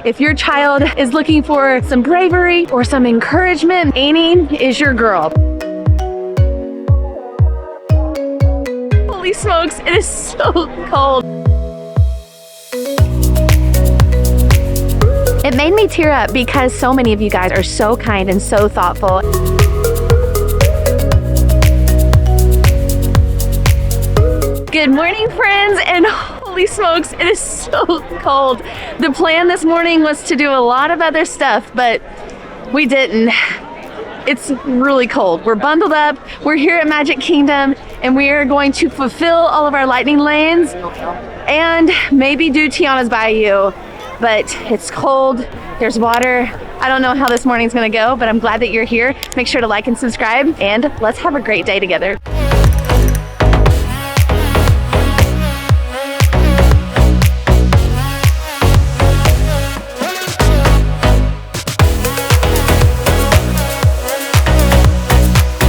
If your child is looking for some bravery or some encouragement, Annie is your girl. Holy smokes, it is so cold. It made me tear up because so many of you guys are so kind and so thoughtful. Good morning, friends, and holy smokes, it is so cold. The plan this morning was to do a lot of other stuff, but we didn't. It's really cold. We're bundled up, we're here at Magic Kingdom, and we are going to fulfill all of our lightning lanes and maybe do Tiana's Bayou. But it's cold, there's water. I don't know how this morning's gonna go, but I'm glad that you're here. Make sure to like and subscribe, and let's have a great day together.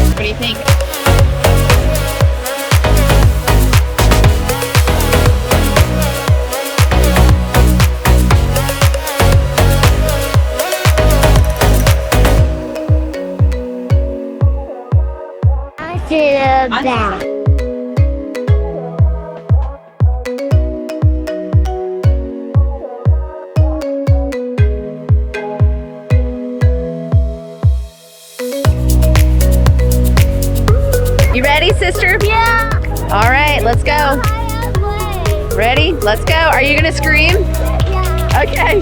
What do you think? Back. You ready, sister? Yeah. All right, let's go. Ready? Let's go. Are you gonna scream? Yeah. Okay.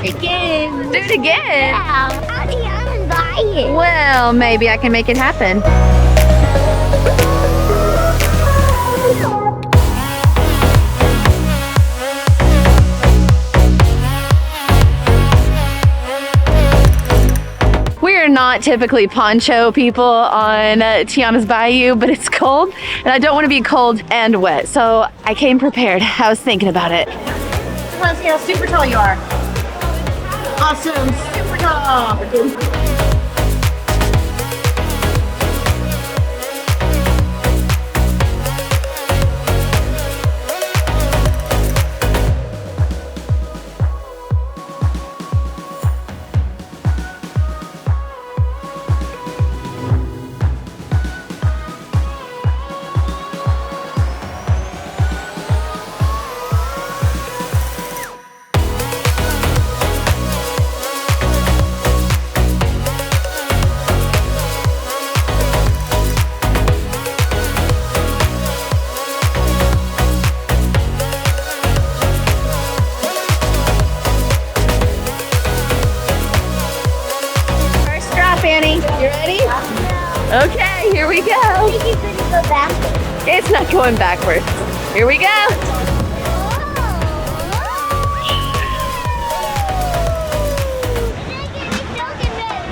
Again. Do it again. How do you buy it? Well, maybe I can make it happen. We are not typically poncho people on Tiana's Bayou, but it's cold, and I don't want to be cold and wet, so I came prepared. I was thinking about it. Let's see how super tall you are. Awesome, super tall. Annie, you ready? Okay, here we go. I think you're gonna go back. It's not going backwards. Here we go.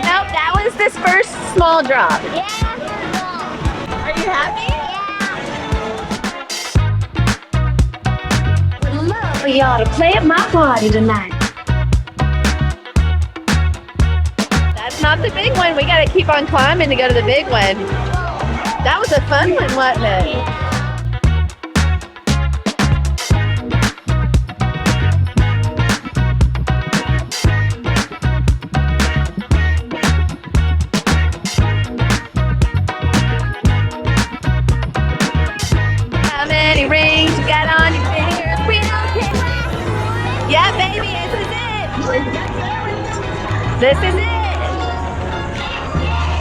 Nope, that was this first small drop. Yeah. Are you happy? Yeah. Would love for y'all to play at my party tonight. That's not the big one. We gotta keep on climbing to go to the big one. That was a fun one, wasn't it? How many rings you got on your fingers? We don't care. Yeah, baby, this is it. This is it.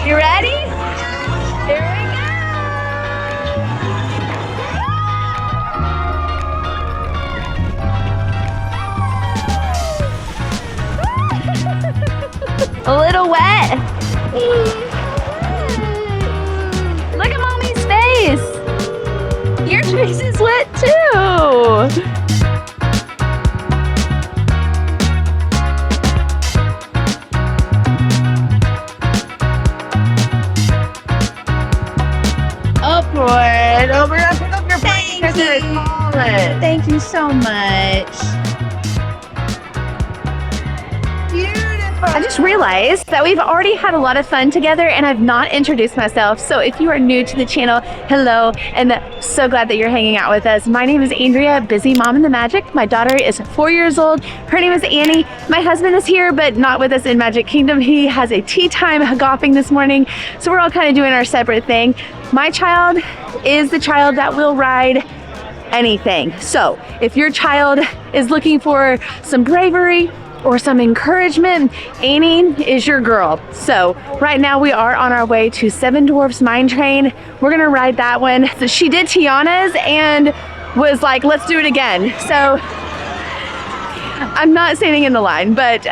You ready? Here we go. A little wet. Look at Mommy's face. Your face is wet too. Upward, over, up, up your plane because it's falling. Thank you so much. Beautiful. I just realized that we've already had a lot of fun together and I've not introduced myself. So if you are new to the channel, hello, and so glad that you're hanging out with us. My name is Andrea, busy mom in the magic. My daughter is 4 years old. Her name is Annie. My husband is here, but not with us in Magic Kingdom. He has a tea time golfing this morning. So we're all kind of doing our separate thing. My child is the child that will ride anything. So if your child is looking for some bravery or some encouragement, Annie is your girl. So right now we are on our way to Seven Dwarfs Mine Train. We're gonna ride that one. So she did Tiana's and was like, let's do it again. So I'm not standing in the line, but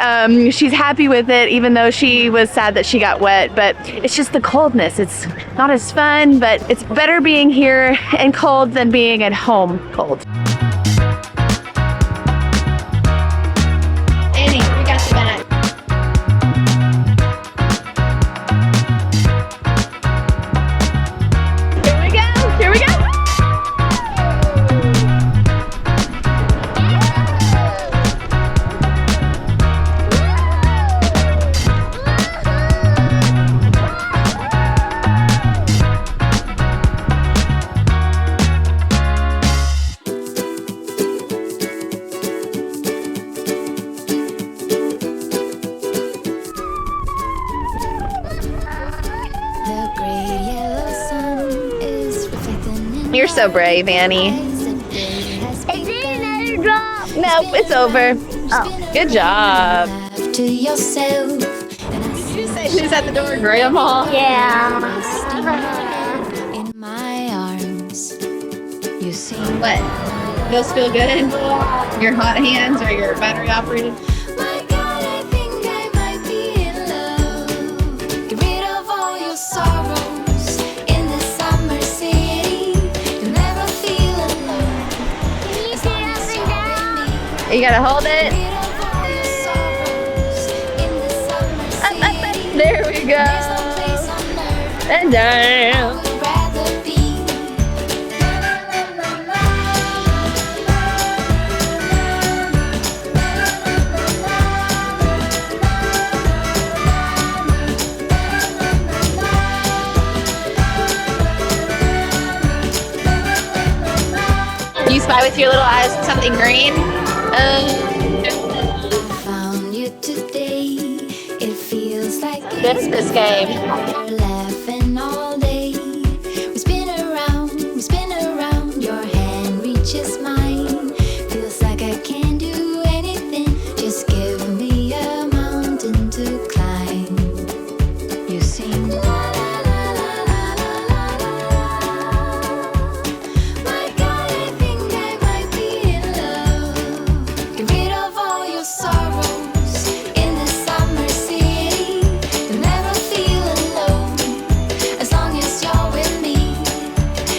she's happy with it, even though she was sad that she got wet. But it's just the coldness. It's not as fun, but it's better being here and cold than being at home cold. Annie, we got you back. Here we go. Here we go. You're so brave, Annie. Is it another drop? Nope, it's over. Oh, good job. To yourself. Did you say who's at the door, Grandma? Yeah. In my arms. You see. What? Those feel good? Your hot hands or your battery operated? My God, I think I might be in love. Get rid of all your sorrows in the summer city. You'll never feel alone. Can you sit up and down? You gotta hold Get it. rid of all your sorrows in the summer Up, up, up. city. There we go. There's no place on earth And down. I would rather be. You spy with your little eyes something green? Found you today. It feels like This game. we're laughing all day. We spin around. Your hand reaches mine. Feels like I can't do anything. Just give me a mountain to climb. You sing. La, la, la, la, la, la, la. My God, I think I might be in love. Get rid of all your sorrows in the summer city. You'll never feel alone as long as you're with me.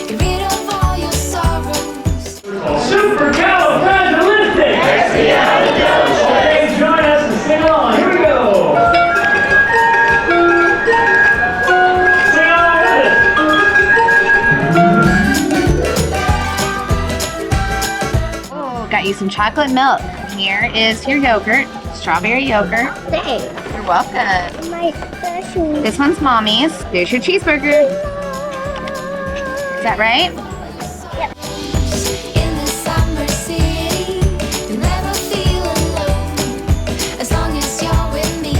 Get rid of all your sorrows. Supercalifragilistic! Okay, join us and sing along. Here we go. Sing along with us. Oh, got you some chocolate milk. Here is your yogurt, strawberry yogurt. Hey, You're welcome. my special. This one's mommy's. There's your cheeseburger. Is that right? In the summer city, you'll never feel alone as long as you're with me.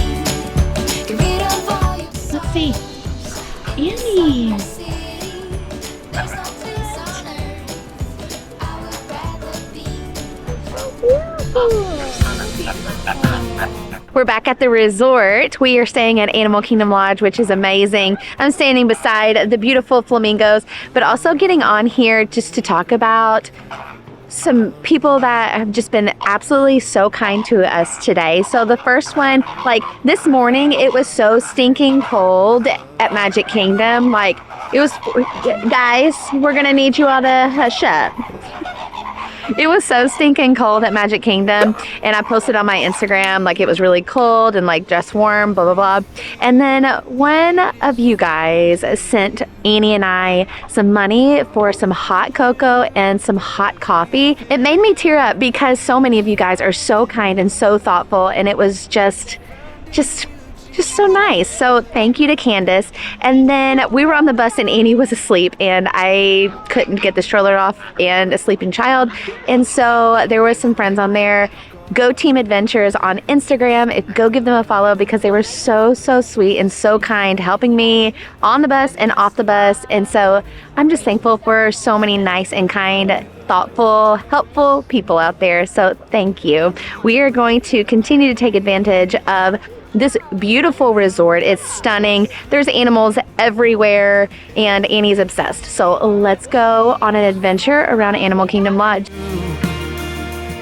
Get rid of all your Let's see. Annie. city. There's no place on earth I would rather be. We're back at the resort. We are staying at Animal Kingdom Lodge, which is amazing. I'm standing beside the beautiful flamingos, but also getting on here just to talk about some people that have just been absolutely so kind to us today. So the first one, like this morning, it was so stinking cold at Magic Kingdom. Like it was, guys, we're gonna need you all to hush up. It was so stinking cold at Magic Kingdom, and I posted on my Instagram like it was really cold and like dress warm, blah, blah, blah. And then one of you guys sent Annie and I some money for some hot cocoa and some hot coffee. It made me tear up because so many of you guys are so kind and so thoughtful, and it was just just so nice. So thank you to Candace. And then we were on the bus and Annie was asleep and I couldn't get the stroller off and a sleeping child. And so there were some friends on there. Go Team Adventures on Instagram. Go give them a follow because they were so sweet and so kind, helping me on the bus and off the bus. And so I'm just thankful for so many nice and kind, thoughtful, helpful people out there. So thank you. We are going to continue to take advantage of this beautiful resort. It's stunning. There's animals everywhere and Annie's obsessed. So let's go on an adventure around Animal Kingdom Lodge.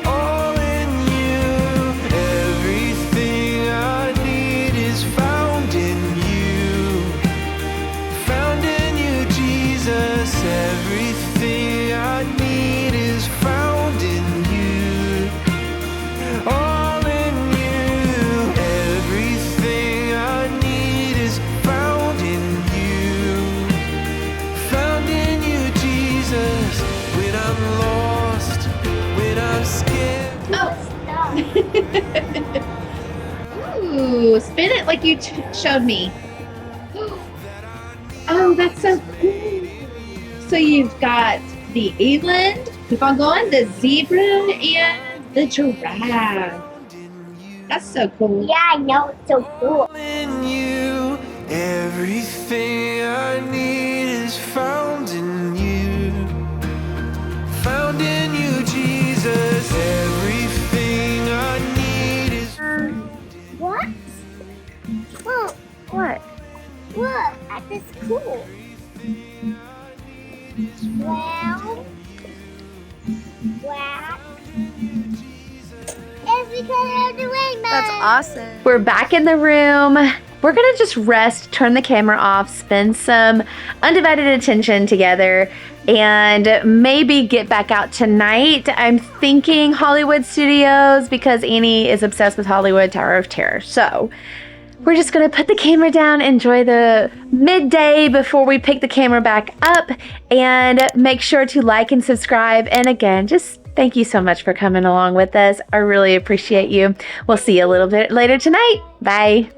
All in you, everything I need is found in you. Found in you, Jesus. Everything I need is found in you. All in you, everything I need is found in you. Found in you, Jesus. When I'm lost, when I'm scared. Ooh, spin it like you showed me. Oh, that's so cool. So you've got the eland, keep on going, the zebra, and the giraffe. That's so cool. Yeah, I know, it's so cool. In you, everything I need is found in you. Found in you, Jesus. Everything I need is. What? Look, What? look at this cool. Brown, black, every color of the rainbow. That's awesome. We're back in the room. We're gonna just rest, turn the camera off, spend some undivided attention together, and maybe get back out tonight. I'm thinking Hollywood Studios because Annie is obsessed with Hollywood Tower of Terror. So we're just gonna put the camera down, enjoy the midday before we pick the camera back up, and make sure to like and subscribe. And again, just thank you so much for coming along with us. I really appreciate you. We'll see you a little bit later tonight. Bye.